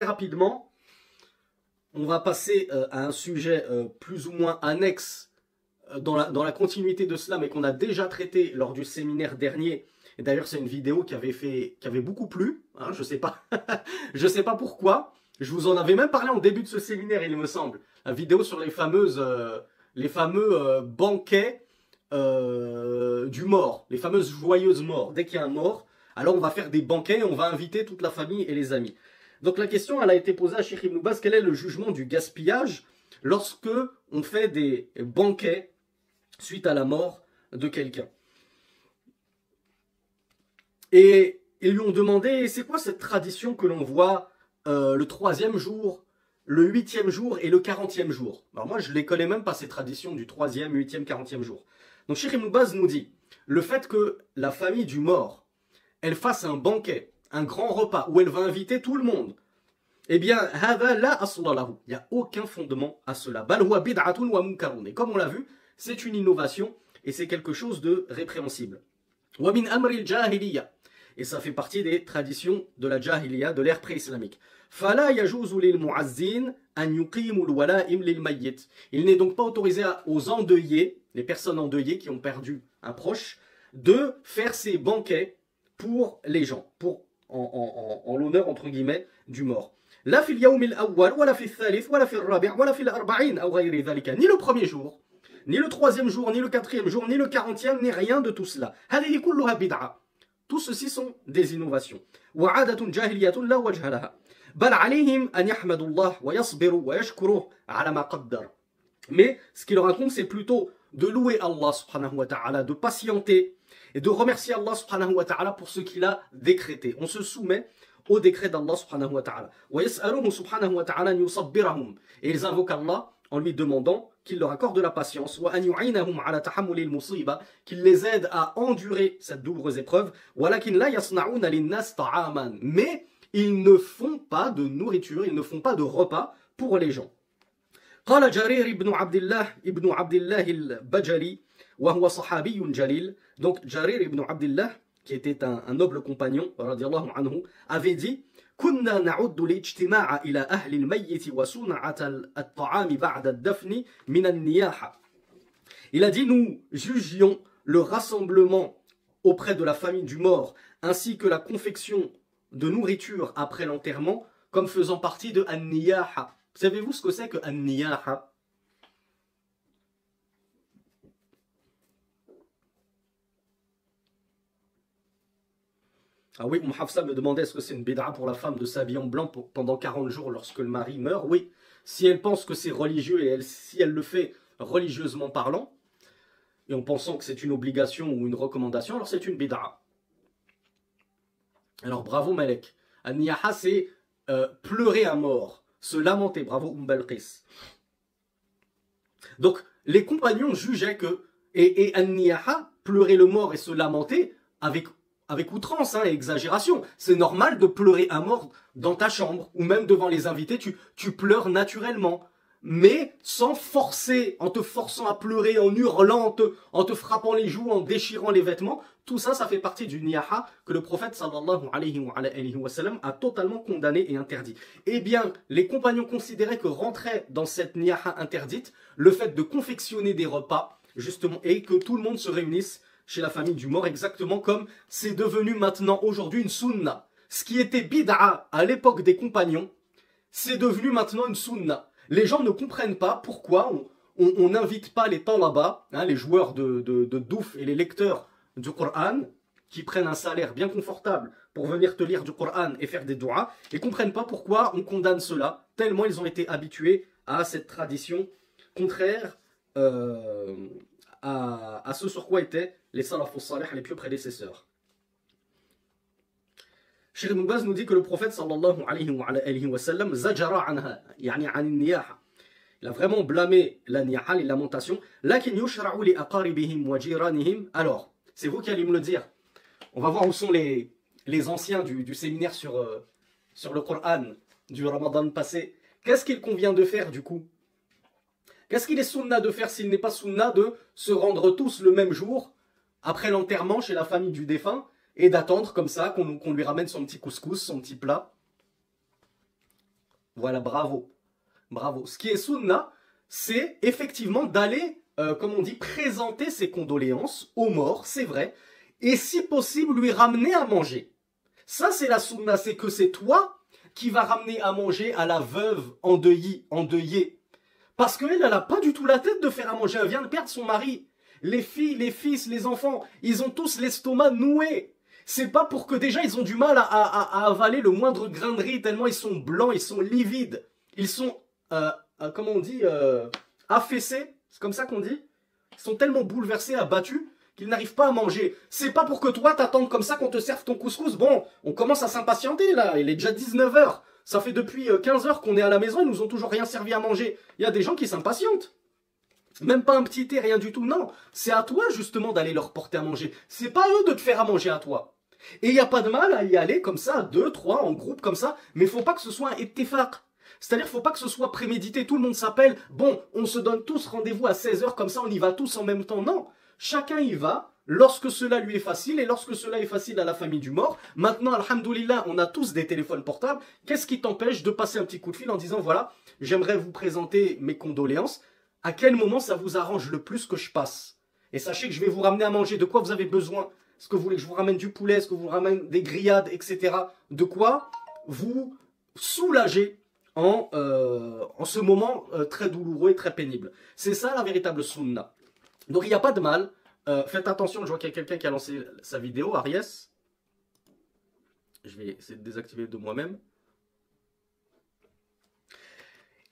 rapidement, on va passer à un sujet plus ou moins annexe dans la continuité de cela, mais qu'on a déjà traité lors du séminaire dernier. Et d'ailleurs, c'est une vidéo qui avait beaucoup plu. Hein, je sais pas, je sais pas pourquoi. Je vous en avais même parlé en début de ce séminaire, il me semble. La vidéo sur les fameux banquets du mort, les fameuses joyeuses morts. Dès qu'il y a un mort, alors on va faire des banquets et on va inviter toute la famille et les amis. Donc la question, elle a été posée à Cheikh Ibn Baz, quel est le jugement du gaspillage lorsque on fait des banquets suite à la mort de quelqu'un? Et ils lui ont demandé, c'est quoi cette tradition que l'on voit le 3e jour, le 8e jour et le 40e jour? Alors moi, je ne les connais même pas, ces traditions du 3e, 8e, 40e jour. Donc Cheikh Ibn Baz nous dit, le fait que la famille du mort, elle fasse un banquet, un grand repas, où elle va inviter tout le monde, eh bien, il n'y a aucun fondement à cela. Et comme on l'a vu, c'est une innovation et c'est quelque chose de répréhensible. Et ça fait partie des traditions de la jahiliya, de l'ère pré-islamique. Il n'est donc pas autorisé aux endeuillés, les personnes endeuillées qui ont perdu un proche, de faire ces banquets pour les gens, en l'honneur entre guillemets du mort. Ni le premier jour, ni le 3e jour, ni le 4e jour, ni le 40e, ni rien de tout cela. Tout ceci sont des innovations. Mais ce qu'il raconte, c'est plutôt de louer Allah subhanahu wa ta'ala, de patienter et de remercier Allah subhanahu wa ta'ala pour ce qu'il a décrété. On se soumet au décret d'Allah subhanahu wa ta'ala. Et ils invoquent Allah en lui demandant qu'il leur accorde de la patience, qu'il les aide à endurer cette douloureuse épreuve. Mais ils ne font pas de nourriture, ils ne font pas de repas pour les gens. قال جرير بن عبد الله البجلي وهو صحابي جليل. Donc Jarir ibn Abdillah, qui était un noble compagnon, radiallahu anhu, avait dit كنا نعد الاجتماع إلى أهل الميت وصنعة الطعام بعد الدفن من النياحة. Il a dit, nous jugions le rassemblement auprès de la famille du mort ainsi que la confection de nourriture après l'enterrement comme faisant partie de an-niyaha. Savez-vous ce que c'est que an-niyaha? Ah oui, Hafsa me demandait est-ce que c'est une bid'a pour la femme de s'habiller en blanc pendant 40 jours lorsque le mari meurt. Oui, si elle pense que c'est religieux et si elle le fait religieusement parlant, et en pensant que c'est une obligation ou une recommandation, alors c'est une bid'a. Alors bravo Malek. An-niyaha, c'est pleurer à mort, se lamenter. Bravo Balqis. Donc les compagnons jugeaient que, et An-niyaha, pleurer le mort et se lamenter avec outrance et exagération. C'est normal de pleurer un mort dans ta chambre ou même devant les invités, tu pleures naturellement. Mais sans forcer, en te forçant à pleurer, en hurlant, en te frappant les joues, en déchirant les vêtements, tout ça, ça fait partie du niyaha que le prophète sallallahu alayhi wa sallam a totalement condamné et interdit. Eh bien, les compagnons considéraient que rentrait dans cette niyaha interdite le fait de confectionner des repas, justement, et que tout le monde se réunisse chez la famille du mort, exactement comme c'est devenu maintenant aujourd'hui une sunna. Ce qui était bid'a à l'époque des compagnons, c'est devenu maintenant une sunna. Les gens ne comprennent pas pourquoi on n'invite pas les talaba, les joueurs de douf et les lecteurs du Coran, qui prennent un salaire bien confortable pour venir te lire du Coran et faire des doigts, et comprennent pas pourquoi on condamne cela, tellement ils ont été habitués à cette tradition contraire à ce sur quoi étaient les salafus salih, les pieux prédécesseurs. Cheikh Ibn Baz nous dit que le prophète sallallahu alayhi wa sallam zajara anha, yani an niyaha. Il a vraiment blâmé la niyaha, les lamentations. Lakin yushra'u li aqaribihim wa jiranihim. Alors, c'est vous qui allez me le dire. On va voir où sont les anciens du séminaire sur le Coran du Ramadan passé. Qu'est-ce qu'il convient de faire du coup? Qu'est-ce qu'il est sunna de faire s'il n'est pas sunna de se rendre tous le même jour après l'enterrement chez la famille du défunt et d'attendre comme ça qu'on lui ramène son petit couscous, son petit plat? Voilà, bravo. Bravo. Ce qui est sunna, c'est effectivement d'aller, comme on dit, présenter ses condoléances aux morts, c'est vrai, et si possible lui ramener à manger. Ça, c'est la sunna, c'est que c'est toi qui vas ramener à manger à la veuve endeuillée. Parce qu'elle, elle n'a pas du tout la tête de faire à manger, elle vient de perdre son mari. Les filles, les fils, les enfants, ils ont tous l'estomac noué. C'est pas pour que déjà ils ont du mal à avaler le moindre grain de riz, tellement ils sont blancs, ils sont livides. Ils sont, comment on dit, affaissés, c'est comme ça qu'on dit. Ils sont tellement bouleversés, abattus, qu'ils n'arrivent pas à manger. C'est pas pour que toi t'attendes comme ça qu'on te serve ton couscous. Bon, on commence à s'impatienter là, il est déjà 19 h. Ça fait depuis 15 heures qu'on est à la maison, ils nous ont toujours rien servi à manger. Il y a des gens qui s'impatientent. Même pas un petit thé, rien du tout, non. C'est à toi justement d'aller leur porter à manger. C'est pas eux de te faire à manger à toi. Et il n'y a pas de mal à y aller comme ça, 2, 3, en groupe comme ça, mais il faut pas que ce soit un ittifaq. C'est-à-dire, faut pas que ce soit prémédité, tout le monde s'appelle, bon, on se donne tous rendez-vous à 16 h comme ça, on y va tous en même temps. Non, chacun y va lorsque cela lui est facile et lorsque cela est facile à la famille du mort. Maintenant, alhamdoulilah, on a tous des téléphones portables. Qu'est-ce qui t'empêche de passer un petit coup de fil en disant, voilà, j'aimerais vous présenter mes condoléances. À quel moment ça vous arrange le plus que je passe? Et sachez que je vais vous ramener à manger. De quoi vous avez besoin? Est-ce que vous voulez que je vous ramène du poulet? Est-ce que vous ramène des grillades, etc. De quoi vous soulager en ce moment très douloureux et très pénible. C'est ça la véritable sunna. Donc il n'y a pas de mal. Faites attention, je vois qu'il y a quelqu'un qui a lancé sa vidéo, Aries. Je vais essayer de désactiver de moi-même.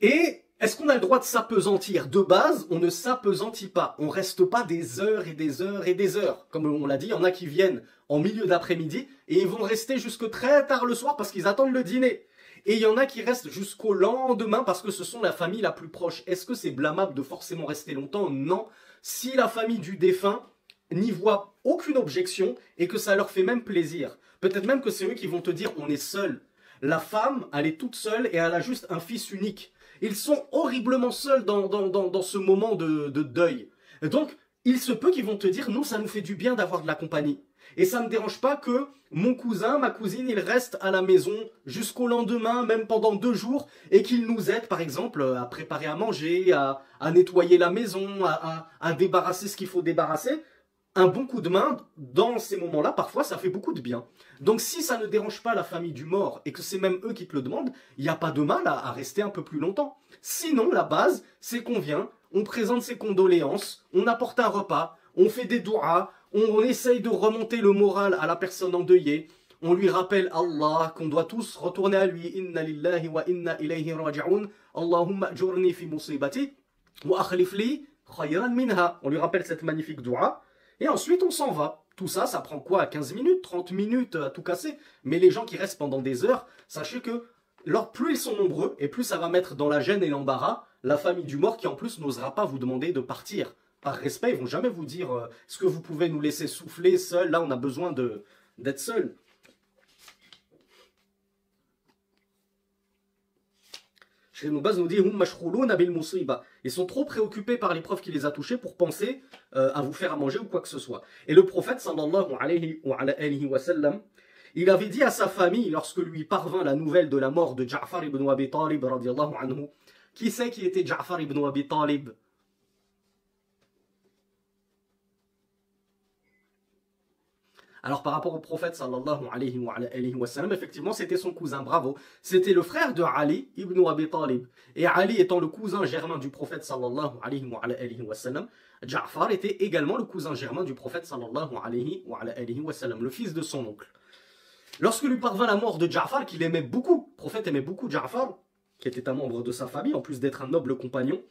Et est-ce qu'on a le droit de s'apesantir? De base, on ne s'apesantit pas. On ne reste pas des heures et des heures et des heures. Comme on l'a dit, il y en a qui viennent en milieu d'après-midi et ils vont rester jusque très tard le soir parce qu'ils attendent le dîner. Et il y en a qui restent jusqu'au lendemain parce que ce sont la famille la plus proche. Est-ce que c'est blâmable de forcément rester longtemps? Non. Si la famille du défunt n'y voit aucune objection et que ça leur fait même plaisir. Peut-être même que c'est eux qui vont te dire on est seul. La femme, elle est toute seule et elle a juste un fils unique. Ils sont horriblement seuls dans ce moment de deuil. Et donc, il se peut qu'ils vont te dire, nous, ça nous fait du bien d'avoir de la compagnie. Et ça ne me dérange pas que mon cousin, ma cousine, ils restent à la maison jusqu'au lendemain, même pendant 2 jours, et qu'ils nous aident, par exemple, à préparer à manger, à nettoyer la maison, à débarrasser ce qu'il faut débarrasser. Un bon coup de main, dans ces moments-là, parfois, ça fait beaucoup de bien. Donc, si ça ne dérange pas la famille du mort et que c'est même eux qui te le demandent, il n'y a pas de mal à rester un peu plus longtemps. Sinon, la base, c'est qu'on vient, on présente ses condoléances, on apporte un repas, on fait des douas, on essaye de remonter le moral à la personne endeuillée, on lui rappelle Allah, qu'on doit tous retourner à lui. Inna lillahi wa inna ilayhi raji'un. Allahumma ajurni fi musibati wa akhlif li khayran minha. On lui rappelle cette magnifique doua. Et ensuite, on s'en va. Tout ça, ça prend quoi? 15 minutes, 30 minutes à tout casser. Mais les gens qui restent pendant des heures, sachez que plus ils sont nombreux, et plus ça va mettre dans la gêne et l'embarras la famille du mort qui en plus n'osera pas vous demander de partir. Par respect, ils vont jamais vous dire est-ce que vous pouvez nous laisser souffler seul? Là, on a besoin d'être seul. Cheikh Ibn Baz nous dit ils sont trop préoccupés par l'épreuve qui les a touchés pour penser à vous faire à manger ou quoi que ce soit. Et le prophète sallallahu alayhi wa sallam, il avait dit à sa famille lorsque lui parvint la nouvelle de la mort de Ja'far ibn Abi Talib radiyallahu anhu. Qui sait qui était Ja'far ibn Abi Talib? Alors par rapport au prophète sallallahu alayhi wa sallam, effectivement c'était son cousin, bravo. C'était le frère de Ali ibn Abi Talib. Et Ali étant le cousin germain du prophète sallallahu alayhi wa sallam, Ja'far était également le cousin germain du prophète sallallahu alayhi wa sallam, le fils de son oncle. Lorsque lui parvint la mort de Ja'far, qu'il aimait beaucoup, le prophète aimait beaucoup Ja'far, qui était un membre de sa famille, en plus d'être un noble compagnon,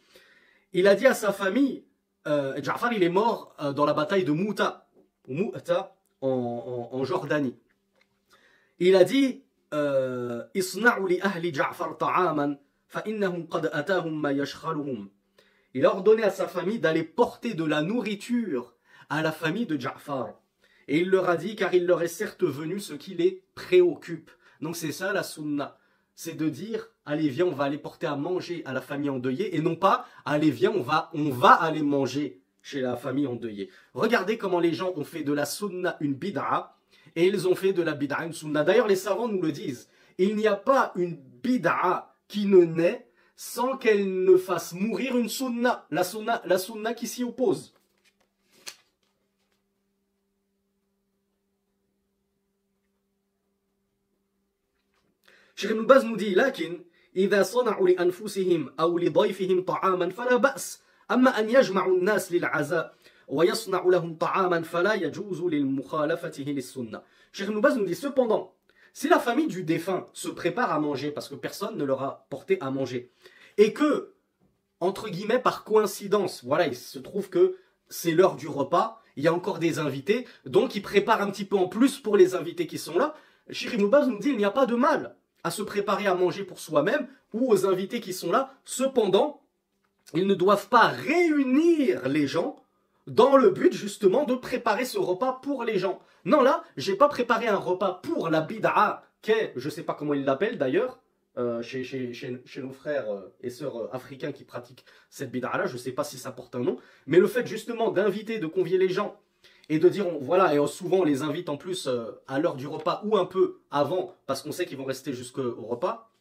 il a dit à sa famille, Ja'far il est mort dans la bataille de Mou'ta, en Jordanie. Il a dit Isna'u li ahli Ja'far ta'aman fa innahum qad atahum ma yashkhaluhum. Il a ordonné à sa famille d'aller porter de la nourriture à la famille de Ja'far. Et il leur a dit car il leur est certes venu ce qui les préoccupe. Donc c'est ça la sunna. C'est de dire allez viens on va aller porter à manger à la famille endeuillée et non pas allez viens on va aller manger chez la famille endeuillée. Regardez comment les gens ont fait de la sunna une bid'a et ils ont fait de la bid'a une sunna. D'ailleurs, les savants nous le disent. Il n'y a pas une bid'a qui ne naît sans qu'elle ne fasse mourir une sunna, la sunna qui s'y oppose. Cheikh Ibn Baz nous dit لكن إذا صنعوا لأنفسهم أو لضيفهم طعاما فلا بأس أما أن يجمعوا الناس للعزاء ويصنع لهم طعاما فلا يجوز للمخالفته للسنة. Cheikh Ibn Baz nous dit cependant, si la famille du défunt se prépare à manger parce que personne ne leur a porté à manger et que, entre guillemets, par coïncidence, voilà, il se trouve que c'est l'heure du repas, il y a encore des invités, donc ils préparent un petit peu en plus pour les invités qui sont là. Cheikh Ibn Baz nous dit il n'y a pas de mal à se préparer à manger pour soi-même ou aux invités qui sont là. Cependant, ils ne doivent pas réunir les gens dans le but justement de préparer ce repas pour les gens. Non, là, j'ai pas préparé un repas pour la bid'a, qu'est, je sais pas comment ils l'appellent d'ailleurs, chez nos frères et sœurs africains qui pratiquent cette bid'a-là, je sais pas si ça porte un nom, mais le fait justement d'inviter, de convier les gens et de dire, voilà, et souvent on les invite en plus à l'heure du repas ou un peu avant, parce qu'on sait qu'ils vont rester jusqu'au repas,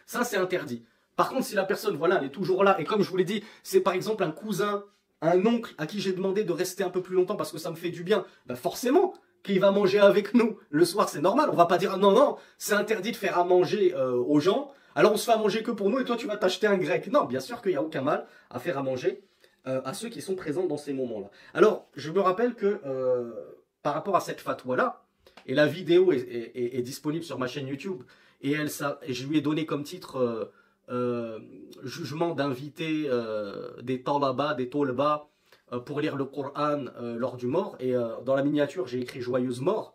ça c'est interdit. Par contre, si la personne, voilà, elle est toujours là, et comme je vous l'ai dit, c'est par exemple un cousin, un oncle à qui j'ai demandé de rester un peu plus longtemps parce que ça me fait du bien, ben forcément qu'il va manger avec nous le soir, c'est normal. On va pas dire, non, non, c'est interdit de faire à manger aux gens, alors on se fait à manger que pour nous et toi tu vas t'acheter un grec. Non, bien sûr qu'il n'y a aucun mal à faire à manger à ceux qui sont présents dans ces moments-là. Alors, je me rappelle que par rapport à cette fatwa-là, et la vidéo est disponible sur ma chaîne YouTube, et je lui ai donné comme titre jugement d'inviter des talaba, des tolba pour lire le Coran lors du mort, et dans la miniature j'ai écrit joyeuse mort.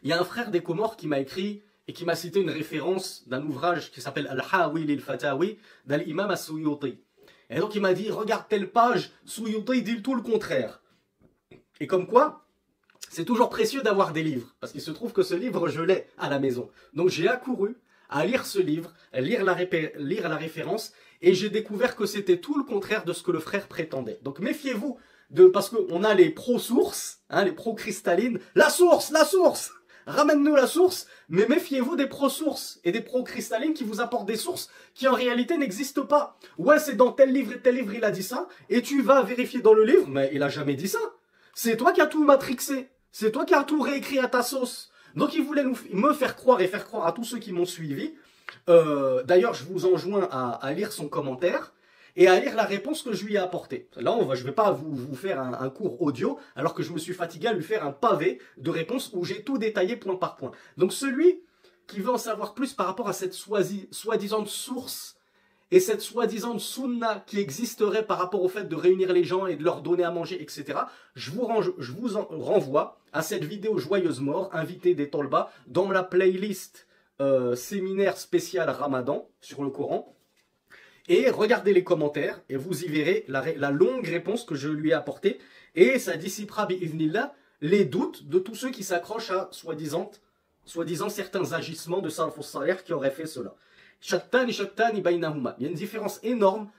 Il y a un frère des Comores qui m'a écrit et qui m'a cité une référence d'un ouvrage qui s'appelle Al-Hawi lil-Fatawi d'Al-Imam As-Suyuti. Et donc il m'a dit, regarde telle page, Suyuti dit tout le contraire. Et comme quoi, c'est toujours précieux d'avoir des livres, parce qu'il se trouve que ce livre, je l'ai à la maison. Donc j'ai accouru à lire ce livre, lire la référence, et j'ai découvert que c'était tout le contraire de ce que le frère prétendait. Donc méfiez-vous, parce qu'on a les pro-sources, hein, les pro-cristallines, la source, ramène-nous la source, mais méfiez-vous des pro-sources et des pro-cristallines qui vous apportent des sources qui en réalité n'existent pas. Ouais, c'est dans tel livre et tel livre il a dit ça, et tu vas vérifier dans le livre, mais il a jamais dit ça. C'est toi qui as tout matrixé, c'est toi qui as tout réécrit à ta sauce. Donc il voulait me faire croire et faire croire à tous ceux qui m'ont suivi. D'ailleurs, je vous enjoins à lire son commentaire et à lire la réponse que je lui ai apportée. Là, je ne vais pas vous faire un cours audio, alors que je me suis fatigué à lui faire un pavé de réponses où j'ai tout détaillé point par point. Donc celui qui veut en savoir plus par rapport à cette soi-disant source et cette soi-disant sunna qui existerait par rapport au fait de réunir les gens et de leur donner à manger, etc., je vous renvoie à cette vidéo joyeuse mort, invité des Tolba, dans la playlist séminaire spécial Ramadan sur le Coran. Et regardez les commentaires et vous y verrez la longue réponse que je lui ai apportée. Et ça dissipera, bi'idhnillah, les doutes de tous ceux qui s'accrochent à soi-disant certains agissements de Salafus Salih qui auraient fait cela. Shattani shattani baynahuma. Il y a une différence énorme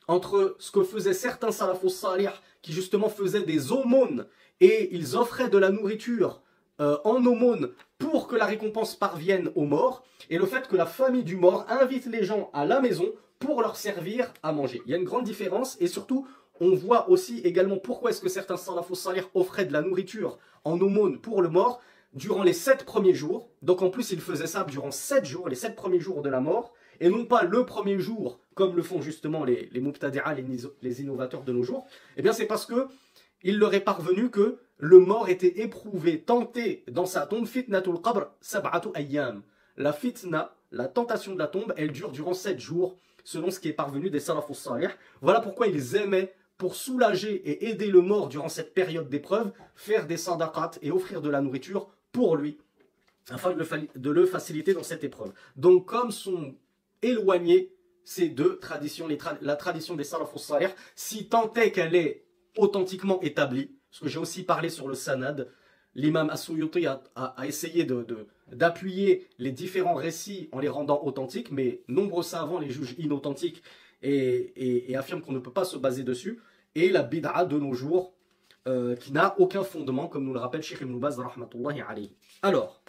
entre ce que faisaient certains Salafus Salih qui justement faisaient des aumônes et ils offraient de la nourriture en aumône pour que la récompense parvienne aux morts, et le fait que la famille du mort invite les gens à la maison pour leur servir à manger. Il y a une grande différence, et surtout, on voit aussi également pourquoi est-ce que certains salafus salih offraient de la nourriture en aumône pour le mort durant les 7 premiers jours. Donc en plus, ils faisaient ça durant 7 jours, les 7 premiers jours de la mort, et non pas le premier jour, comme le font justement les mubtadi'a, les innovateurs de nos jours. Eh bien, c'est parce que il leur est parvenu que le mort était éprouvé, tenté dans sa tombe, fitnatul qabr sab'atu ayyam. La fitna, la tentation de la tombe, elle dure durant 7 jours, selon ce qui est parvenu des salafus salih. Voilà pourquoi ils aimaient, pour soulager et aider le mort durant cette période d'épreuve, faire des sadaqat et offrir de la nourriture pour lui, afin de le faciliter dans cette épreuve. Donc comme sont éloignées ces deux traditions, la tradition des salafus salih, si tant est qu'elle est authentiquement établie, parce que j'ai aussi parlé sur le sanad, l'imam As-Suyuti a essayé d'appuyer les différents récits en les rendant authentiques, mais nombreux savants les jugent inauthentiques et affirment qu'on ne peut pas se baser dessus, et la bid'a de nos jours, qui n'a aucun fondement, comme nous le rappelle Cheikh Ibn Baz rahmatullahi alayhi. Alors,